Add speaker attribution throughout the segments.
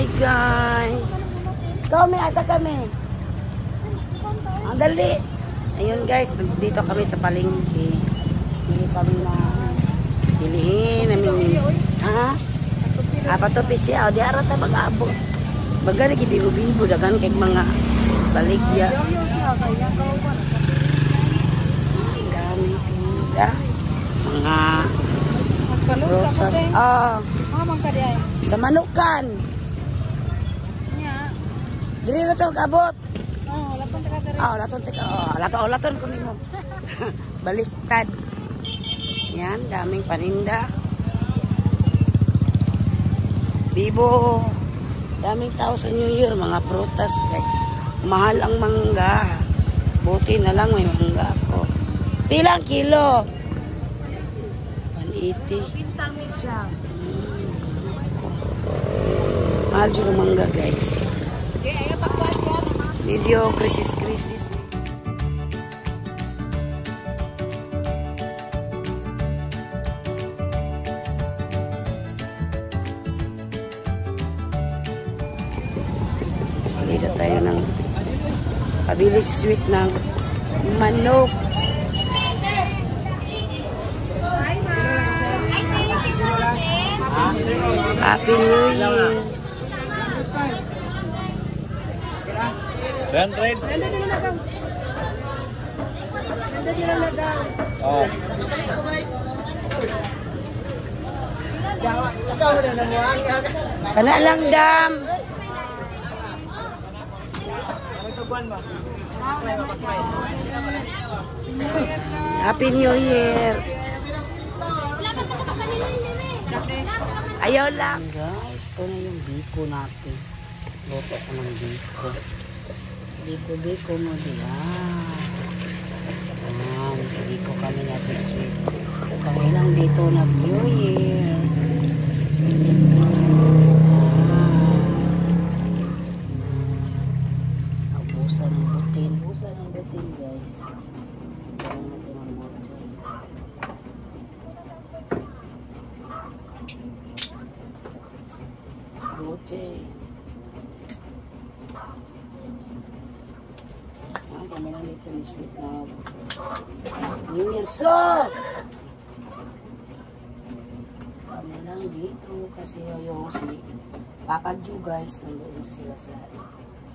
Speaker 1: Hi guys. Kami, asa kami? Ang dali. Ayun guys, dito kami sa palengke. Hindi kami na pilihin namin. Ha? Patupi siya. O, di arat na mag-abot. Baga na gibibo-bibo. Dagan kay mga baligya. Ang daming tinda. Mga prutas. Sa Manukan. Dili na ito mag-abot. Laton ko nimo. Baliktad. Yan, daming paninda. Bibo. Daming tao sa New Year, mga prutas, guys. Mahal ang mangga. Buti na lang may mangga ako. Pilang kilo? 180. Mahal dyan ang mangga, guys. Video krisis. Pabili tayo ng pabili si sweet ng manok. Happy New Year.
Speaker 2: Dan trade. Oh.
Speaker 1: Kana lang dam. Happy New Year. Ayaw lang. Guys, ito na yung biko natin. Luto ko ng biko. Biko mo diyan. Ayan, biko kami na this week. Kami lang dito na New Year. Busa ng butin guys. Ayan natin ang butin. Kami lang dito ni sweet na New Year song. Kami lang dito kasi yung si Papa Ju guys nandoon sila sa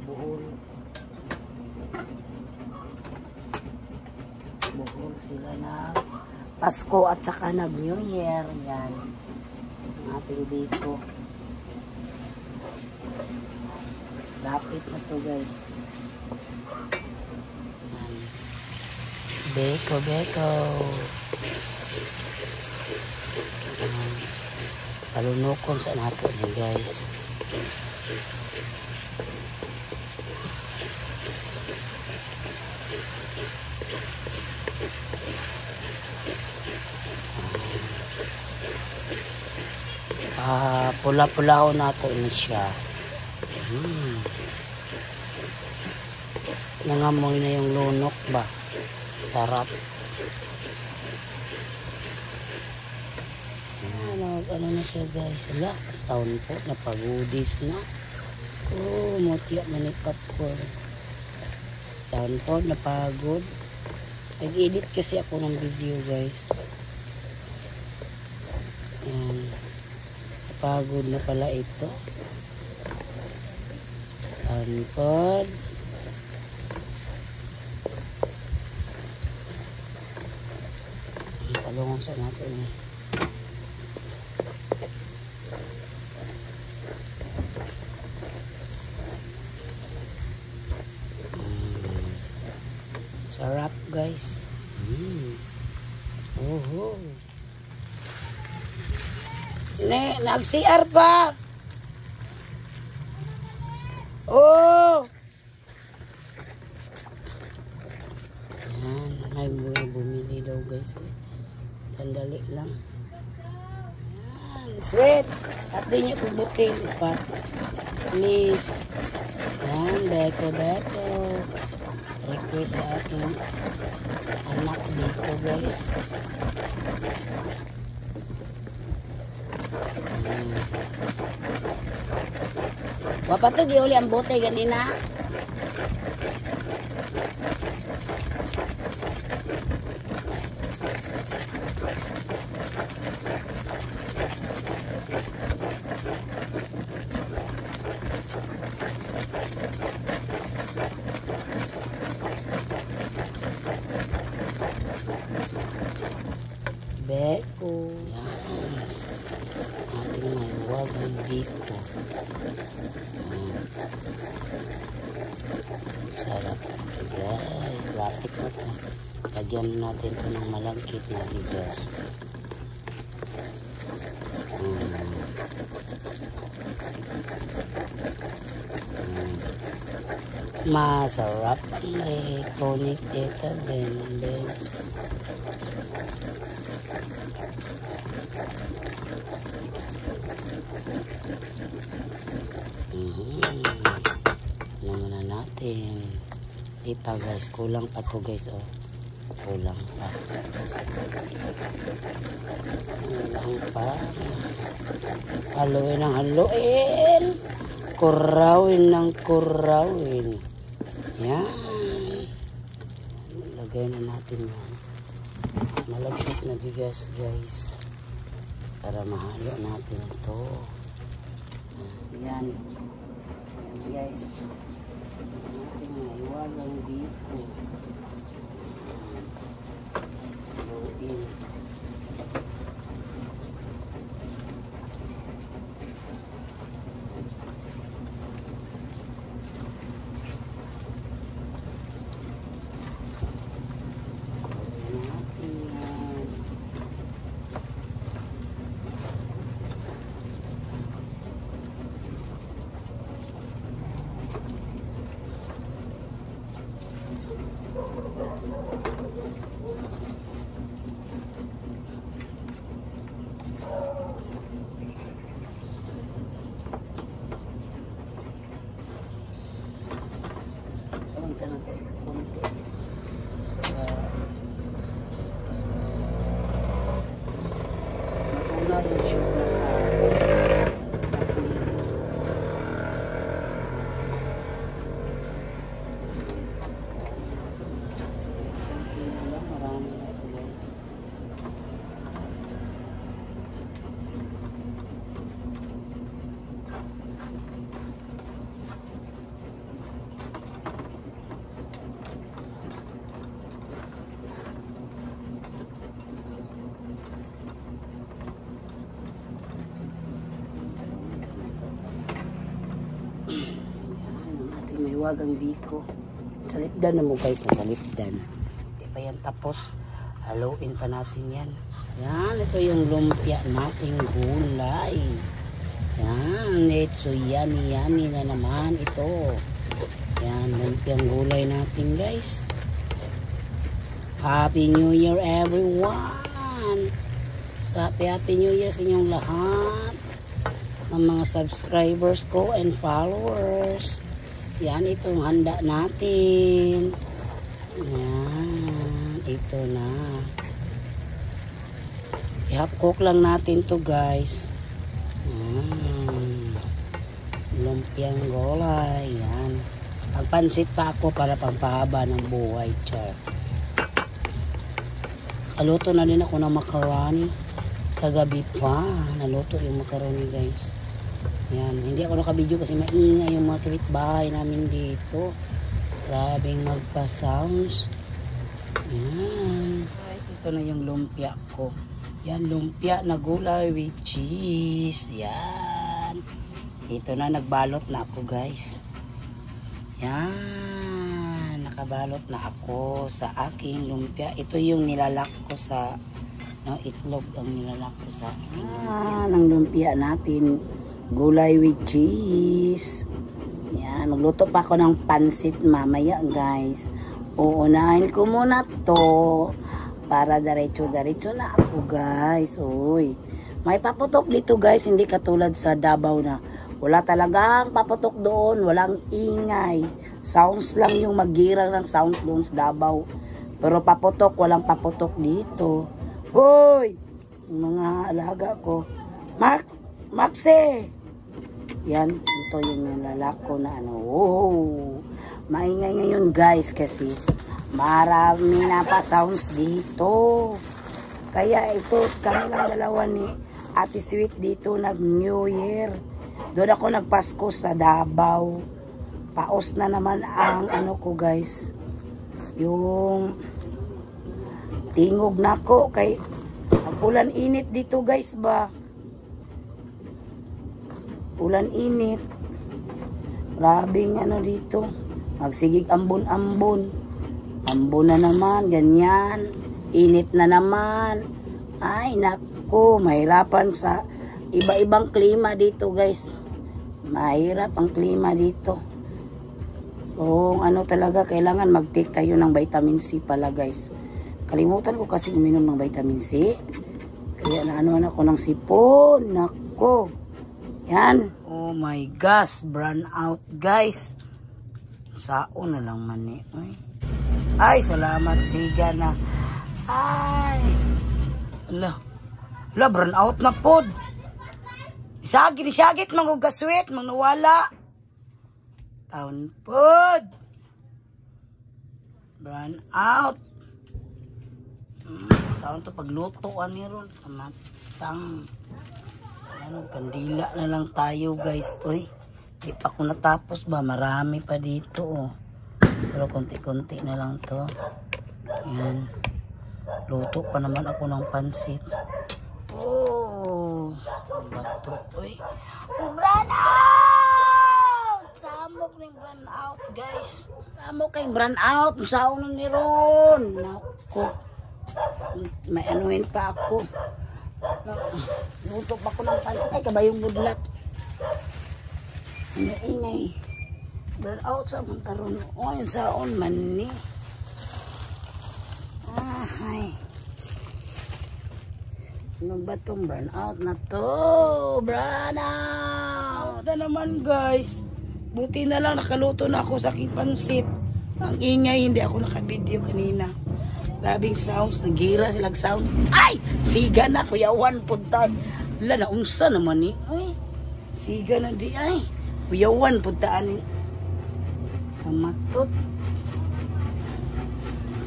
Speaker 1: Bohol sila na Pasko at saka na New Year. Yan ang ating dito. Lapit na to guys. Beko. Palunokon sa nato niya guys. Pula-pulao nato ni siya. Nangamoy na yung lunok ba? Sarap. Ano na siya guys? Ala, taon po, napagudis na. Oh, mutya manipap ko. Taon po, napagod. Nag-edit kasi ako ng video guys. Ayan. Napagod na pala ito. Taon po. Palungon sa natin eh. Sarap guys. Nag-CR pa. Oh. Yan, may bumili daw guys. Sandali lang. Yan, sweet. At di nyo kubutin pa. Please. Yan, beko. Request sa aking anak dito guys. Wapatog uli ang bote ganina. Beko. Yes. Ating may wag ng beko. Sarap ito guys. Lapit na ito. Lagyan natin ito ng malangkit na bigas. Masarap ang iconic dito. Bende. Naman na natin. Di pa guys, kulang pa to guys, oh. Kulang pa. Kulang pa. Haluin ang haluin. Kurawin ng kurawin. Yan. Lagay na natin yan. Malagkit na bigas guys. Para mahalo natin ito. Yan. Yan guys. Natin na iwagang dito. Haluin. Sana konti. Matuna yung sugar sa marami na ito guys. May wagang biko. Sa lipdan na mo guys, sa lipdan. Hindi pa yan tapos. Haluin pa natin yan. Yan, ito yung lumpia nating gulay. Yan, it's so yummy yummy na naman ito. Yan, lumpiang gulay natin guys. Happy New Year everyone! Happy New Year sa inyong lahat. Ng mga subscribers ko and followers. Yan, itong handa natin. Yan, ito na. I-half cook lang natin to guys. Lumpiang gulay. Yan. Pagpansit pa ako para pagpahaba ng buhay. Char. Naluto na din ako ng macaroni. Kagabi pa. Naluto yung macaroni guys. Yan, hindi ako nakabidyo kasi maingay yung mga kapitbahay namin dito. Grabing magpa-sounds. Yan. Guys, ito na yung lumpia ko. Yan, lumpia na gulay with cheese. Yan. Ito na, nagbalot na ako guys. Yan. Nakabalot na ako sa aking lumpia. Ito yung nilalak ko sa itlog ang nilalak ko sa aking lumpia. Yan, ang lumpia natin. Gulay with cheese. Yan, magluto pa ako ng pansit mamaya guys. Uunahin ko muna to para diretso-diretso na ako guys. Uy, may paputok dito guys, hindi katulad sa Davao na wala talagang paputok doon, walang ingay. Sounds lang yung magirang ng sound doon sa Davao. Pero paputok, walang paputok dito. Uy, mga alaga ko. Maxe! Yan, ito yung nalalako na ano. Oh, maingay ngayon guys kasi marami na pa sounds dito. Kaya ito, kami lang dalawa ni Ate Sweet dito nag-New Year. Doon ako nagpasko sa Davao. Paos na naman ang ano ko guys. Yung tingog na ko kay ulan init dito guys ba. Ulan init. Grabing ano dito. Magsigig ambon-ambon. Ambon na naman, ganyan. Init na naman. Ay, nako, mahirapan sa iba-ibang klima dito, guys. Mahirap ang klima dito. Kung ano talaga, kailangan mag-take tayo ng vitamin C pala, guys. Kalimutan ko kasi uminom ng vitamin C. Kaya naano ako ng sipon. Nako. Yan. Oh my gosh, brown out, guys. Sao na lang mani. Ay, salamat siga na. Ay. Ala, brown out na pod. Isagit, mangugaswit, manawala. Taon pod. Brown out. Saan to pagluto ani ron? Kamatang. Ano, kandila na lang tayo guys. Uy, di pa ako natapos ba? Marami pa dito oh. Pero konti-konti na lang to. Yan. Luto pa naman ako ng pansit. Oh, bato. Uy. Oh, brown out! Samok ng brown out, guys. Samok kayong brown out. Saan na ni Ron? Naku. May anuhin pa ako. Luto pa ko ng pansit. Ay, kabayong budlat. Ingay. Brown out sa mga karoon. O, yun saan man ni. Ay. Ano ba itong brown out na to? Brown out na naman guys. Buti na lang nakaluto na ako sa aking pansit. Ang ingay, hindi ako nakabideo kanina. Grabing sounds, nagira silang sounds. Ay! Siga na, kuyawan punta. Wala, naunsa naman eh. Ay, siga na di ay. Kuyawan puntaan eh. Kamatot.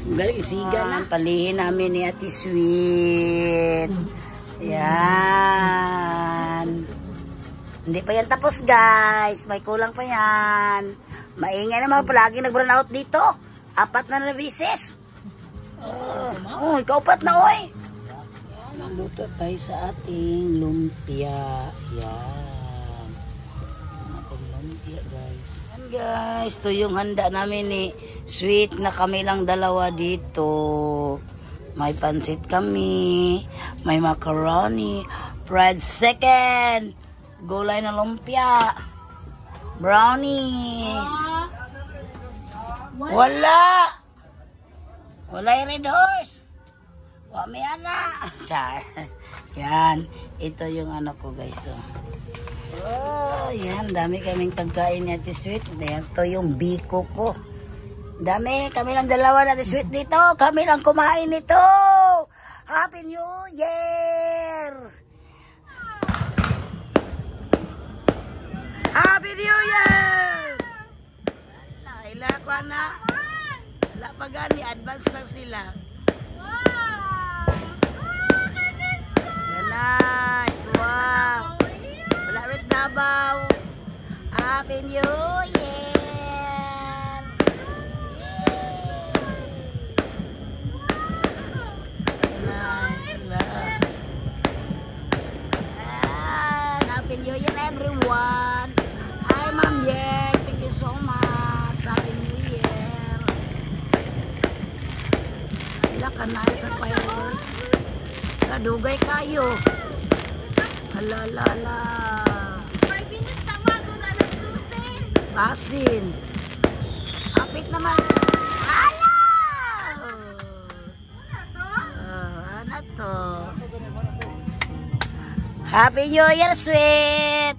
Speaker 1: Galing isiga na. Palihin namin ni Ate Sweet. Yan. Hindi pa yan tapos guys. May kulang pa yan. Maingay naman palagi nag-brown out dito. 4 na bisis. Oh, ikaw 4 na oy. Yan, naluto tayo sa ating lumpia. Yan. Ating lumpia guys. Yan guys, ito yung handa namin ni Sweet na kami lang dalawa dito. May pansit kami, may macaroni, fried chicken, gulay na lumpia, brownies. Wala! Wala yung red horse. Wami ana. Char. Yan. Ito yung ano ko guys. Oh, yan. Dami kaming pagkain ni Ate Sweet. Yan. Ito yung biko ko. Dami. Kami lang dalawa na Ate Sweet dito. Kami lang kumain nito. Happy New Year! Happy New Year! Laila ko na. Wala pa gani, advance lang sila. Nice, wow. Wala rin Davao. Happy New Year! Nice, wala. Happy New Year everyone. Hi Ma'am Yek, thank you so much. Happy New Year. Wala ka na sa fireworks. Kadugay kayo. Halalala. Basin. Apit naman. Ala! Ano to? Happy New Year, Sweet!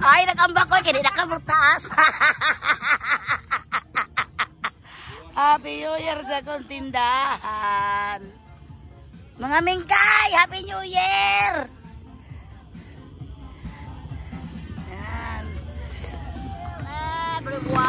Speaker 1: Ay, nakambak ko. Kaya nakamutaas. Happy New Year sa kong tindahan. Mga mingkay, Happy New Year! everyone.